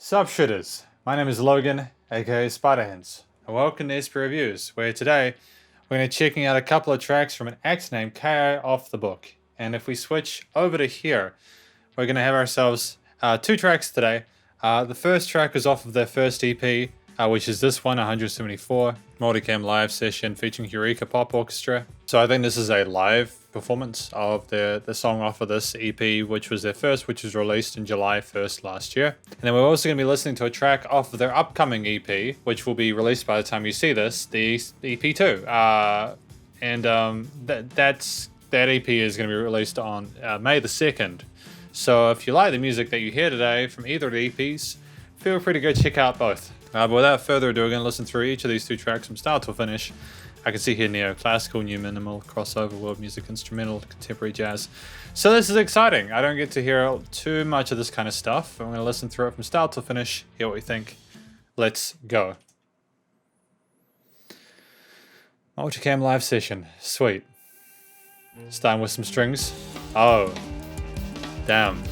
Sup shooters, my name is Logan, aka Spiderhands, and welcome to SP Reviews, where today we're going to be checking out a couple of tracks from an act named KO off the book. And if we switch over to here, we're going to have ourselves two tracks today. The first track is off of their first EP, which is this one, 174, Multicam live session featuring Eureka Pop Orchestra. So I think this is a live performance of the song off of this EP, which was their first, which was released in July 1st last year. And then we're also going to be listening to a track off of their upcoming EP, which will be released by the time you see this, the EP2. That EP is going to be released on May the 2nd. So if you like the music that you hear today from either of the EPs, feel free to go check out both. But without further ado, we're going to listen through each of these two tracks from start to finish. I can see here neoclassical, new minimal, crossover, world music, instrumental, contemporary jazz. So this is exciting. I don't get to hear too much of this kind of stuff. I'm going to listen through it from start to finish, hear what we think. Let's go. Multicam live session. Sweet. Starting with some strings. Oh. Damn.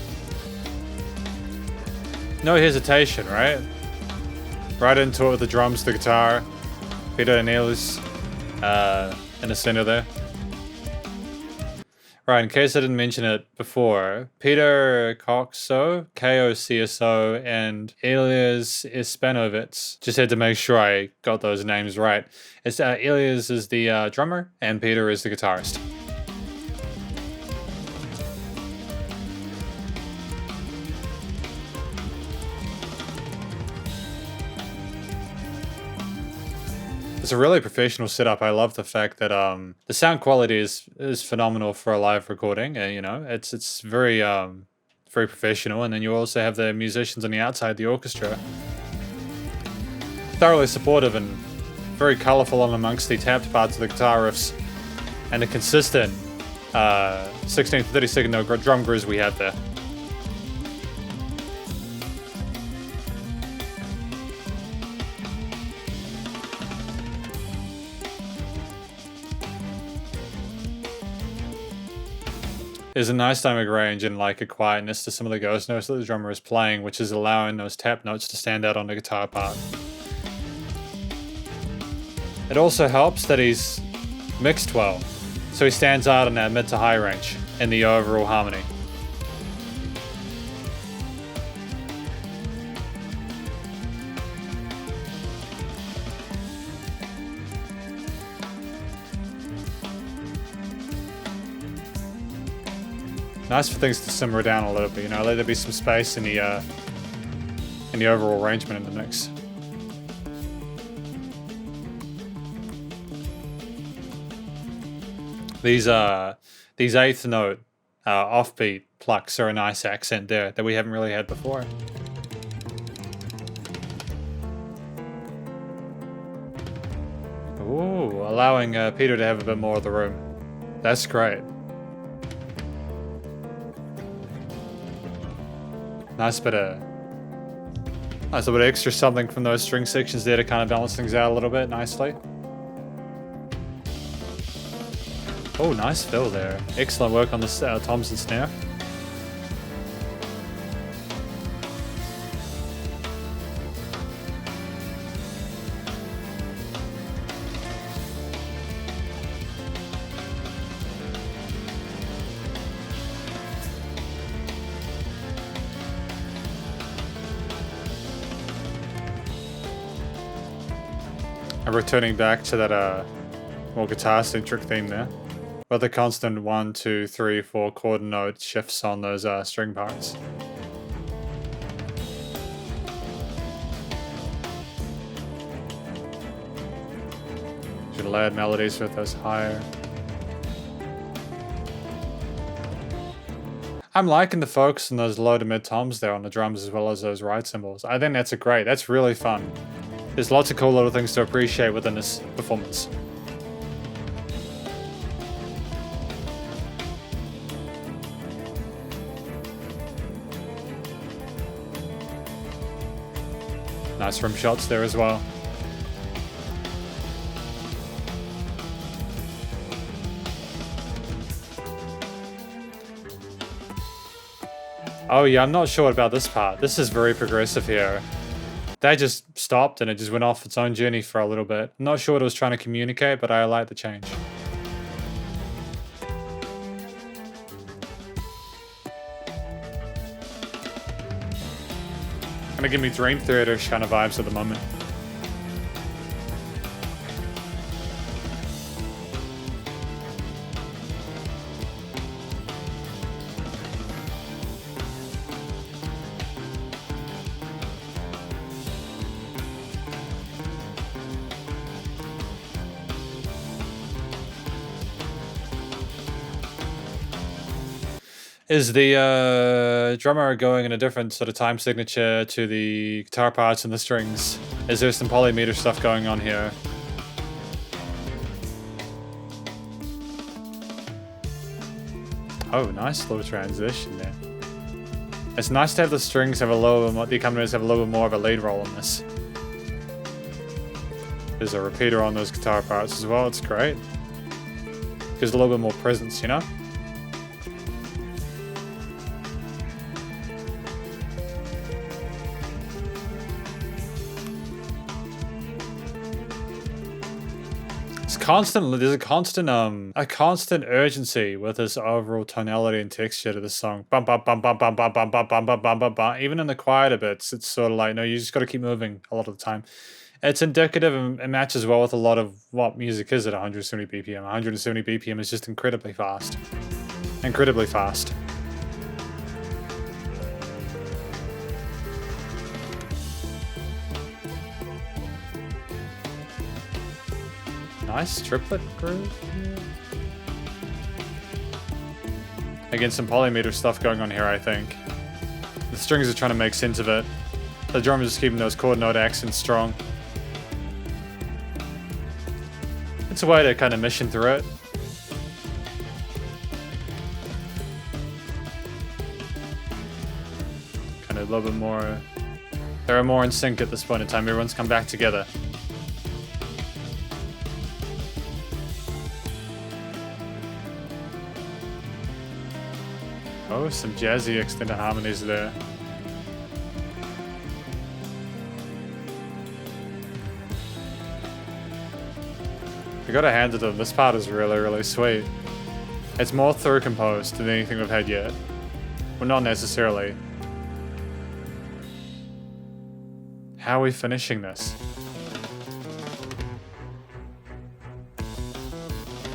No hesitation, right? Right into it with the drums, the guitar. Peter Neil's in the center there. Right, in case I didn't mention it before, Peter Kokso, KOCSO, and Elias Ispanovitz. Just had to make sure I got those names right. It's Elias is the drummer, and Peter is the guitarist. It's a really professional setup. I love the fact that the sound quality is phenomenal for a live recording. It's very very professional. And then you also have the musicians on the outside, the orchestra, thoroughly supportive and very colourful on amongst the tapped parts of the guitar riffs and the consistent 16 to 30 second note drum grooves we have there. There's a nice dynamic range and like a quietness to some of the ghost notes that the drummer is playing, which is allowing those tap notes to stand out on the guitar part. It also helps that he's mixed well, so he stands out in that mid to high range in the overall harmony. Nice for things to simmer down a little bit, let there be some space in the overall arrangement in the mix. These eighth note offbeat plucks are a nice accent there that we haven't really had before. Ooh, allowing Peter to have a bit more of the room. That's great. Nice bit of extra something from those string sections there to kind of balance things out a little bit nicely. Oh, nice fill there. Excellent work on this Thompson snare. And returning back to that more guitar-centric theme there, with the constant 1, 2, 3, 4 chord note shifts on those string parts. Should layered melodies with those higher. I'm liking the focus on those low to mid toms there on the drums as well as those ride cymbals. I think that's really fun. There's lots of cool little things to appreciate within this performance. Nice rim shots there as well. Oh yeah, I'm not sure about this part. This is very progressive here. That just stopped and it just went off its own journey for a little bit. I'm not sure what it was trying to communicate, but I like the change. Gonna give me Dream Theater-ish kind of vibes at the moment. Is the drummer going in a different sort of time signature to the guitar parts and the strings? Is there some polymeter stuff going on here? Oh, nice little transition there. It's nice to have the strings have a little bit more, the accompaniments have a little bit more of a lead role in this. There's a repeater on those guitar parts as well, it's great. Gives a little bit more presence, you know? There's a constant urgency with this overall tonality and texture to the song. Bum bum bum bum bum bum bum bum bum bum bum bum bum. Even in the quieter bits, it's sort of like, no, you just got to keep moving a lot of the time. It's indicative and it matches well with a lot of what music is at 170 BPM. 170 BPM is just incredibly fast. Incredibly fast. Nice triplet groove here. Again, some polymeter stuff going on here, I think. The strings are trying to make sense of it. The drummer's just keeping those chord note accents strong. It's a way to kind of mission through it. Kind of a little bit more... They're more in sync at this point in time. Everyone's come back together. Oh, some jazzy extended harmonies there. I gotta hand it to them, this part is really, really sweet. It's more through composed than anything we've had yet. Well, not necessarily. How are we finishing this?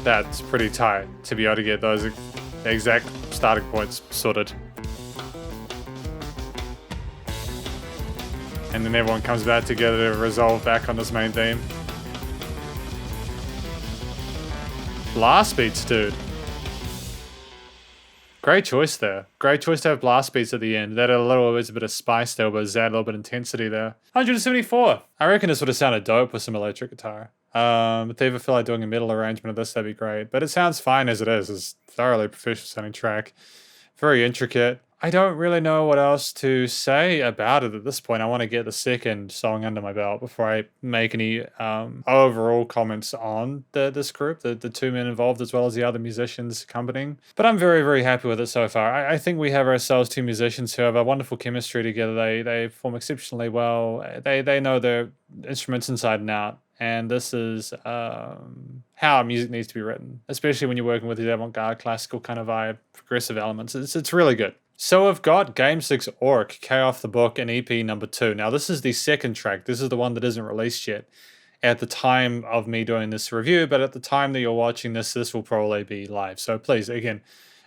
That's pretty tight to be able to get those exact starting points sorted. And then everyone comes back together to resolve back on this main theme. Blast beats, dude. Great choice there. Great choice to have blast beats at the end. That a little bit, a bit of spice there, but add a little bit of intensity there. 174. I reckon this would have sounded dope with some electric guitar. If they ever feel like doing a metal arrangement of this, that'd be great. But it sounds fine as it is. It's a thoroughly professional sounding track. Very intricate. I don't really know what else to say about it at this point. I want to get the second song under my belt before I make any overall comments on this group, the two men involved as well as the other musicians accompanying. But I'm very, very happy with it so far. I think we have ourselves two musicians who have a wonderful chemistry together. They perform exceptionally well. They know their instruments inside and out. And this is how music needs to be written, especially when you're working with these avant-garde, classical kind of vibe, progressive elements. It's really good. So we've got Game 6 Orc, K Off the Book, and EP number 2. Now this is the second track. This is the one that isn't released yet at the time of me doing this review, but at the time that you're watching this, this will probably be live. So please, again,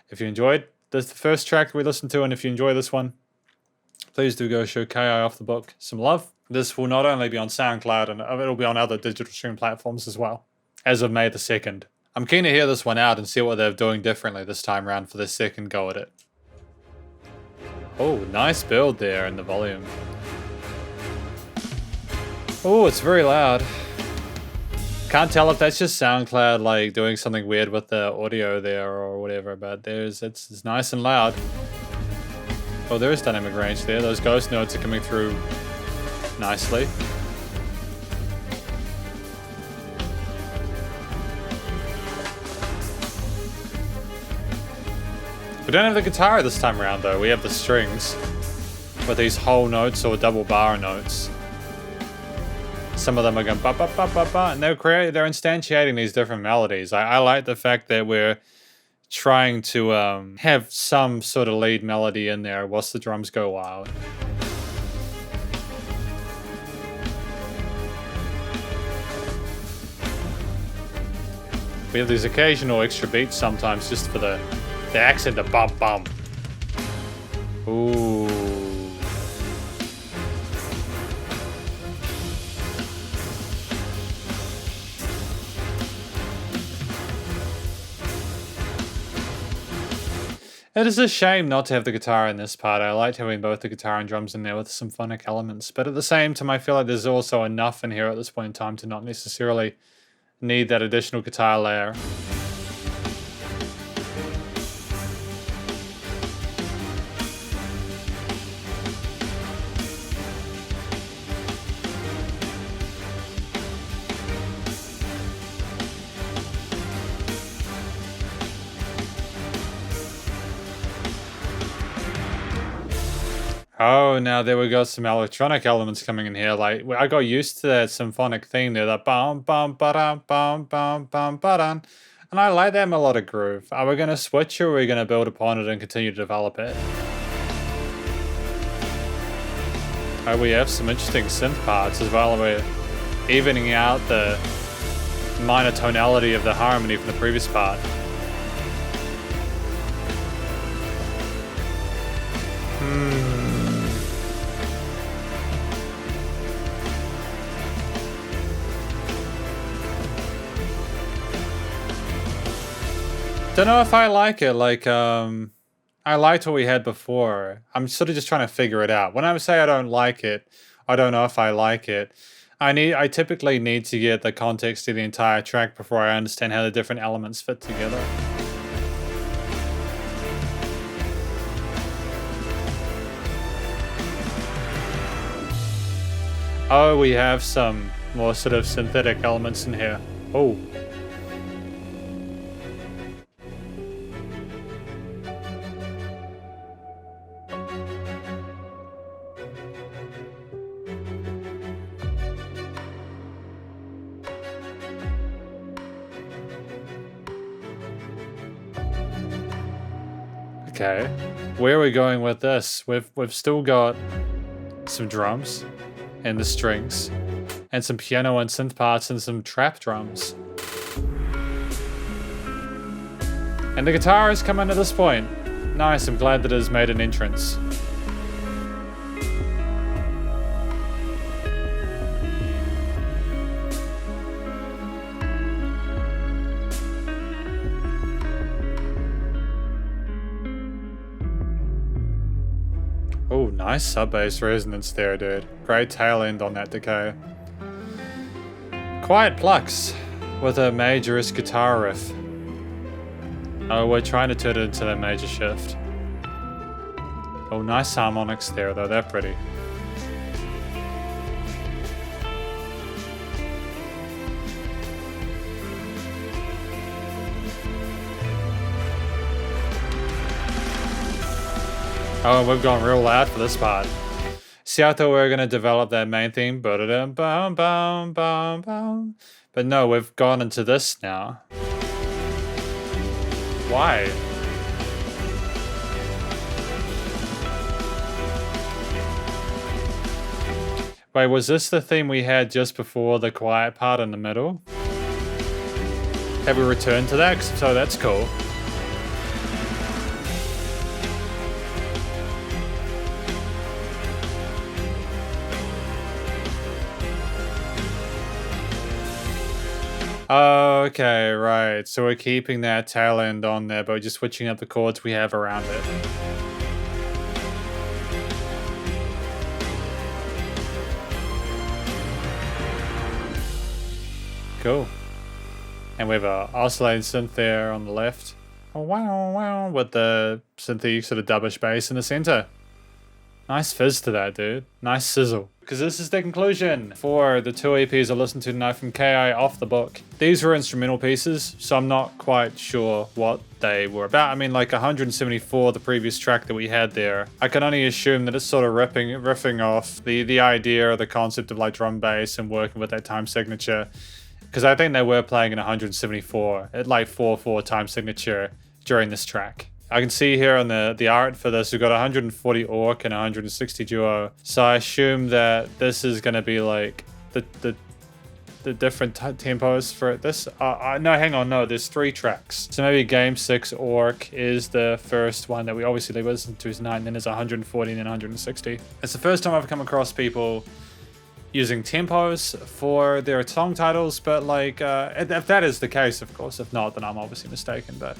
if you enjoyed the first track we listened to, and if you enjoy this one, please do go show KI Off the Book some love. This will not only be on SoundCloud, and it'll be on other digital stream platforms as well, as of May the 2nd. I'm keen to hear this one out and see what they're doing differently this time around for their second go at it. Oh, nice build there in the volume. Oh, it's very loud. Can't tell if that's just SoundCloud like doing something weird with the audio there or whatever, but it's nice and loud. Oh, there is dynamic range there. Those ghost notes are coming through nicely. We don't have the guitar this time around though, we have the strings with these whole notes or double bar notes. Some of them are going ba ba ba ba ba, and they're instantiating these different melodies. I like the fact that we're trying to have some sort of lead melody in there whilst the drums go wild. We have these occasional extra beats sometimes just for the accent of bum bum. Ooh. It is a shame not to have the guitar in this part. I liked having both the guitar and drums in there with symphonic elements, but at the same time I feel like there's also enough in here at this point in time to not necessarily need that additional guitar layer. Oh, now there we got some electronic elements coming in here. Like, I got used to that symphonic theme there, that bum bum ba-dum bum bum bum ba-dum. And I like that melodic groove. Are we gonna switch or are we gonna build upon it and continue to develop it? Oh, we have some interesting synth parts as well. We're evening out the minor tonality of the harmony from the previous part. Don't know if I like it. Like, I liked what we had before. I'm sort of just trying to figure it out. When I say I don't like it, I don't know if I like it. I typically need to get the context of the entire track before I understand how the different elements fit together. Oh, we have some more sort of synthetic elements in here. Oh. Okay, where are we going with this? We've still got some drums and the strings and some piano and synth parts and some trap drums. And the guitar has come in at this point. Nice, I'm glad that it has made an entrance. Oh, nice sub-bass resonance there, dude. Great tail end on that decay. Quiet Plucks with a majorist guitar riff. Oh, we're trying to turn it into that major shift. Oh, nice harmonics there, though. They're pretty. Oh, we've gone real loud for this part. See, I thought we were going to develop that main theme. But no, we've gone into this now. Why? Wait, was this the theme we had just before the quiet part in the middle? Have we returned to that? So that's cool. Okay, right. So we're keeping that tail end on there, but we're just switching up the chords we have around it. Cool. And we have a oscillating synth there on the left. Wow, wow, with the synthy sort of dubbish bass in the center. Nice fizz to that, dude. Nice sizzle. because this is the conclusion for the 2 EPs I listened to tonight from KI Off the Book. These were instrumental pieces, so I'm not quite sure what they were about. I mean, like 174, the previous track that we had there, I can only assume that it's sort of riffing off the idea or the concept of like drum bass and working with that time signature, because I think they were playing in 174 at like 4/4 time signature during this track. I can see here on the art for this, we've got 140 orc and 160 duo. So I assume that this is going to be like the different tempos for this. No, hang on, no, there's 3 tracks. So maybe Game 6 orc is the first one that we obviously listened to tonight, and then there's 140 and then 160. It's the first time I've come across people using tempos for their song titles, but like, if that is the case, of course. If not, then I'm obviously mistaken, but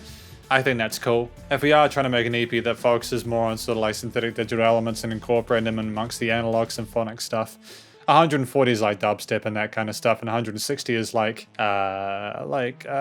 I think that's cool. If we are trying to make an EP that focuses more on sort of like synthetic digital elements and incorporating them amongst the analog symphonic stuff, 140 is like dubstep and that kind of stuff, and 160 is like electro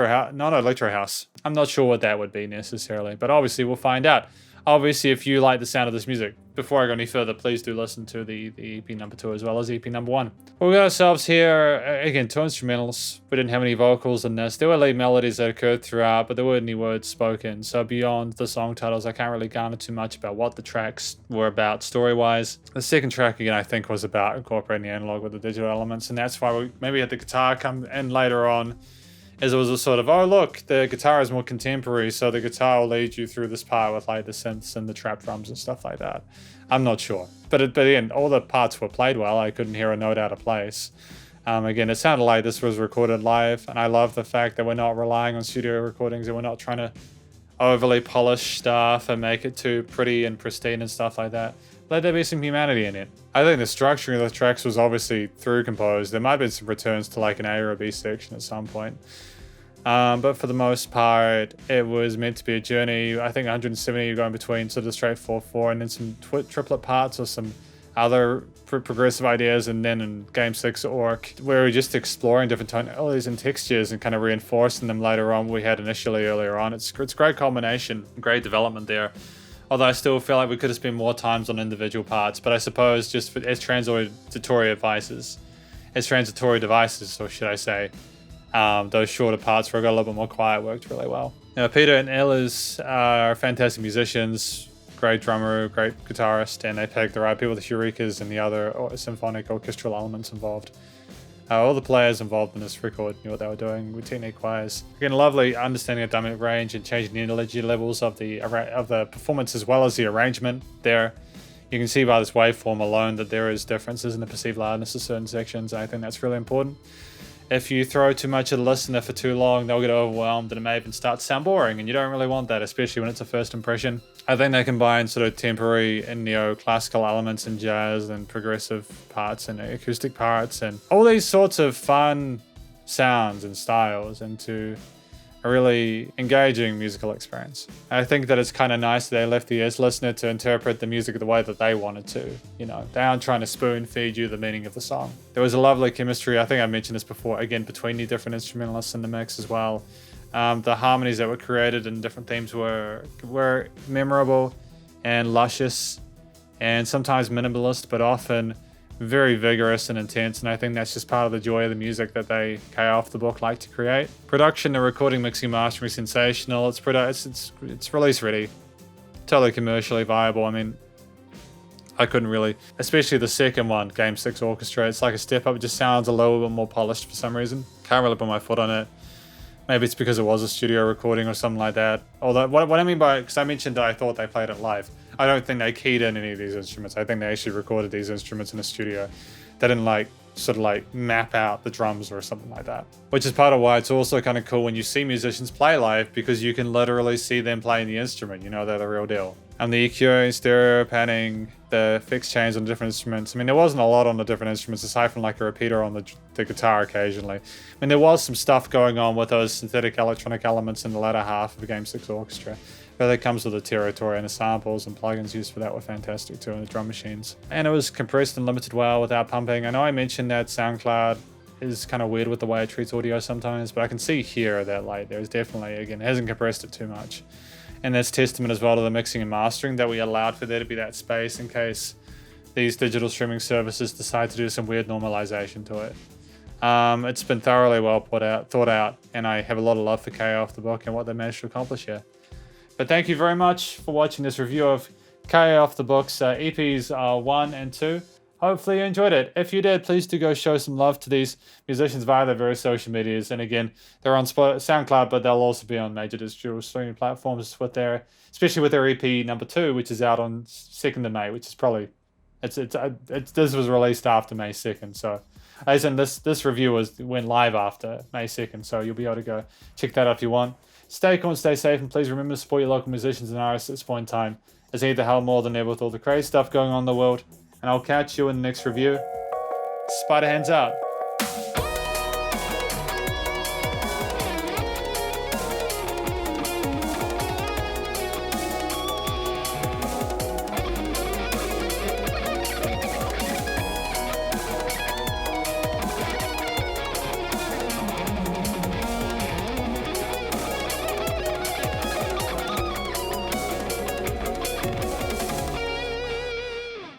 house, not electro house. I'm not sure what that would be necessarily, but obviously we'll find out. Obviously, if you like the sound of this music, before I go any further, please do listen to the EP number 2 as well as EP number 1. Well, we got ourselves here, again, 2 instrumentals. We didn't have any vocals in this. There were lead melodies that occurred throughout, but there weren't any words spoken. So beyond the song titles, I can't really garner too much about what the tracks were about story-wise. The second track, again, I think was about incorporating the analog with the digital elements, and that's why we maybe had the guitar come in later on, as it was a sort of, oh look, the guitar is more contemporary, so the guitar will lead you through this part with like the synths and the trap drums and stuff like that. I'm not sure. But again, all the parts were played well. I couldn't hear a note out of place. Again, it sounded like this was recorded live, and I love the fact that we're not relying on studio recordings and we're not trying to overly polish stuff and make it too pretty and pristine and stuff like that. Let there be some humanity in it. I think the structuring of the tracks was obviously through composed. There might have been some returns to like an A or a B section at some point. But for the most part, it was meant to be a journey. I think 170 you're going between sort of straight 4/4 and then some triplet parts or some other progressive ideas, and then in Game 6 Orc, where we're just exploring different tonalities and textures and kind of reinforcing them later on we had initially earlier on. It's a great combination, great development there. Although I still feel like we could have spent more times on individual parts, but I suppose just as transitory devices, or should I say, those shorter parts where I got a little bit more quiet worked really well. Now, Peter and Ellis are fantastic musicians, great drummer, great guitarist, and they picked the right people, the Heurikas and the other symphonic orchestral elements involved. All the players involved in this record knew what they were doing with technique-wise. Again, lovely understanding of dynamic range and changing the energy levels of the performance as well as the arrangement there. You can see by this waveform alone that there is differences in the perceived loudness of certain sections. I think that's really important. If you throw too much at a listener for too long, they'll get overwhelmed and it may even start to sound boring, and you don't really want that, especially when it's a first impression. I think they combine sort of temporary and neoclassical elements in jazz and progressive parts and acoustic parts and all these sorts of fun sounds and styles into a really engaging musical experience. I think that it's kind of nice that they left the listener to interpret the music the way that they wanted to. You know, they aren't trying to spoon feed you the meaning of the song. There was a lovely chemistry, I think I mentioned this before, again, between the different instrumentalists in the mix as well. The harmonies that were created in different themes were memorable and luscious and sometimes minimalist, but often very vigorous and intense, and I think that's just part of the joy of the music that they Off the Book like to create. Production, the recording, mixing, mastering, sensational. It's release ready, totally commercially viable. I mean, I couldn't really, especially the second one, Game 6 Orchestra. It's like a step up. It just sounds a little bit more polished for some reason. Can't really put my foot on it. Maybe it's because it was a studio recording or something like that. Although, what I mean by, because I mentioned that I thought they played it live. I don't think they keyed in any of these instruments. I think they actually recorded these instruments in a studio. They didn't sort of map out the drums or something like that. Which is part of why it's also kind of cool when you see musicians play live, because you can literally see them playing the instrument. You know they're the real deal. And the EQ, stereo, panning, the fixed chains on different instruments. I mean, there wasn't a lot on the different instruments aside from like a repeater on the guitar occasionally. I mean, there was some stuff going on with those synthetic electronic elements in the latter half of the Game 6 Orchestra. But that comes with the territory, and the samples and plugins used for that were fantastic too, and the drum machines. And it was compressed and limited well without pumping. I know I mentioned that SoundCloud is kind of weird with the way it treats audio sometimes, but I can see here that there's definitely, again, it hasn't compressed it too much. And that's testament as well to the mixing and mastering that we allowed for there to be that space in case these digital streaming services decide to do some weird normalization to it. It's been thoroughly well thought out, and I have a lot of love for KO Off the Book and what they managed to accomplish here. But thank you very much for watching this review of KO Off the Book's EPs 1 and 2. Hopefully you enjoyed it. If you did, please do go show some love to these musicians via their various social medias. And again, they're on SoundCloud, but they'll also be on major digital streaming platforms with especially with their EP number 2, which is out on 2nd of May, which is probably, this was released after May 2nd. So as in this review went live after May 2nd. So you'll be able to go check that out if you want. Stay cool and stay safe. And please remember to support your local musicians and artists at this point in time, as they need the help more than ever with all the crazy stuff going on in the world. And I'll catch you in the next review. Spider Hands out.